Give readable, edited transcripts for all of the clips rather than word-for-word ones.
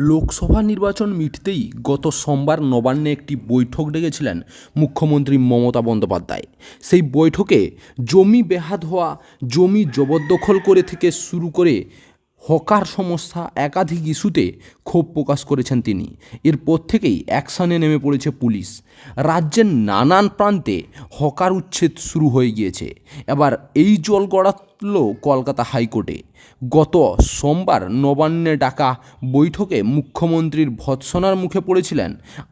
লোকসভা নির্বাচন মিটতেই গত সোমবার নবান্নে একটি বৈঠক ডেকেছিলেন মুখ্যমন্ত্রী মমতা বন্দ্যোপাধ্যায়। সেই বৈঠকে জমি বেহাত হওয়া, জমি জবরদখল করে থেকে শুরু করে হকার সমস্যা একাধিক ইস্যুতে ক্ষোভ প্রকাশ করেছেন তিনি। এরপর থেকেই অ্যাকশনে নেমে পড়েছে পুলিশ। রাজ্যের নানান প্রান্তে হকার উচ্ছেদ শুরু হয়ে গিয়েছে। এবার এই জল গড়াল কলকাতা হাইকোর্টে। গত সোমবার নবান্নে ডাকা বৈঠকে মুখ্যমন্ত্রীর ভৎসনার মুখে পড়েছিলেন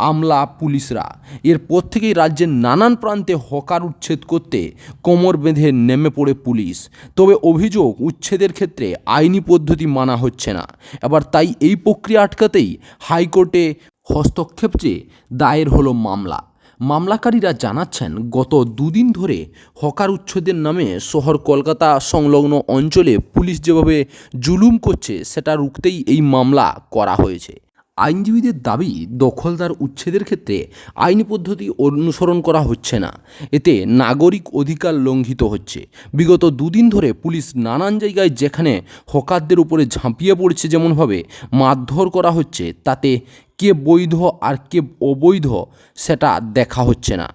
আমলা পুলিশরা। এরপর থেকেই রাজ্যের নানান প্রান্তে হকার উচ্ছেদ করতে কোমর বেঁধে নেমে পড়ে পুলিশ। তবে অভিযোগ, উচ্ছেদের ক্ষেত্রে আইনি পদ্ধতি মানা হচ্ছে না। এবার তাই এই প্রক্রিয়া আটকাতেই হাইকোর্টে হস্তক্ষেপ চেয়ে দায়ের হলো মামলা। মামলাকারীরা জানাচ্ছেন, গত দুদিন ধরে হকার উচ্ছেদের নামে শহর কলকাতা সংলগ্ন অঞ্চলে পুলিশ যেভাবে জুলুম করছে সেটা রুখতেই এই মামলা করা হয়েছে। আইনজীবীদের দাবি, দখলদার উচ্ছেদের ক্ষেত্রে আইনি পদ্ধতি অনুসরণ করা হচ্ছে না, এতে নাগরিক অধিকার লঙ্ঘিত হচ্ছে। বিগত দুদিন ধরে পুলিশ নানান জায়গায় যেখানে হকারদের উপরে ঝাঁপিয়ে পড়ছে, যেমনভাবে মারধর করা হচ্ছে, তাতে কে বৈধ আর কে অবৈধ সেটা দেখা হচ্ছে না।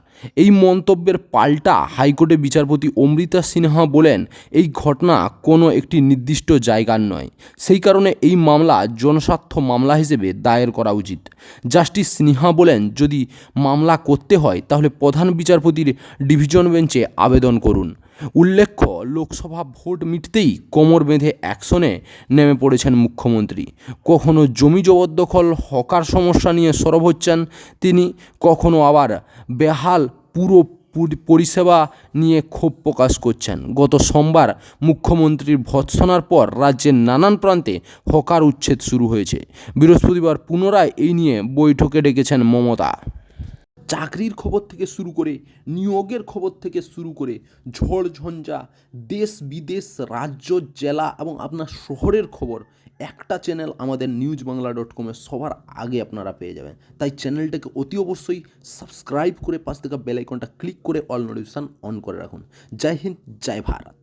এই মন্তব্যের পাল্টা হাইকোর্টে বিচারপতি অমৃতা সিনহা বলেন, এই ঘটনা কোনো একটি নির্দিষ্ট জায়গার নয়, সেই কারণে এই মামলা জনস্বার্থ মামলা হিসেবে দায়ের করা উচিত। জাস্টিস সিনহা বলেন, যদি মামলা করতে হয় তাহলে প্রধান বিচারপতির ডিভিশন বেঞ্চে আবেদন করুন। উল্লেখ্য, লোকসভা ভোট মিটতেই কোমর বেঁধে অ্যাকশনে নেমে পড়েছেন মুখ্যমন্ত্রী। কখনো জমি জবরদখল, হকার সমস্যা নিয়ে সরব হচ্ছেন তিনি, কখনো আবার বেহাল পুরো পরিষেবা নিয়ে ক্ষোভ প্রকাশ করছেন। গত সোমবার মুখ্যমন্ত্রীর ভৎসনার পর রাজ্যের নানান প্রান্তে হকার উচ্ছেদ শুরু হয়েছে। বৃহস্পতিবার পুনরায় এই নিয়ে বৈঠকে ডেকেছেন মমতা। চাকরির খবর থেকে শুরু করে, নিয়োগের খবর থেকে শুরু করে, ঝড় ঝঞ্ঝা, দেশ বিদেশ, রাজ্য, জেলা এবং আপনার শহরের খবর একটা চ্যানেল আমাদের newsbangla.com-এ সবার আগে আপনারা পেয়ে যাবেন। তাই চ্যানেলটাকে অতি অবশ্যই সাবস্ক্রাইব করে পাশ থেকে বেল আইকনটা ক্লিক করে অল নোটিফিকেশন অন করে রাখুন। জয় হিন্দ, জয় ভারত।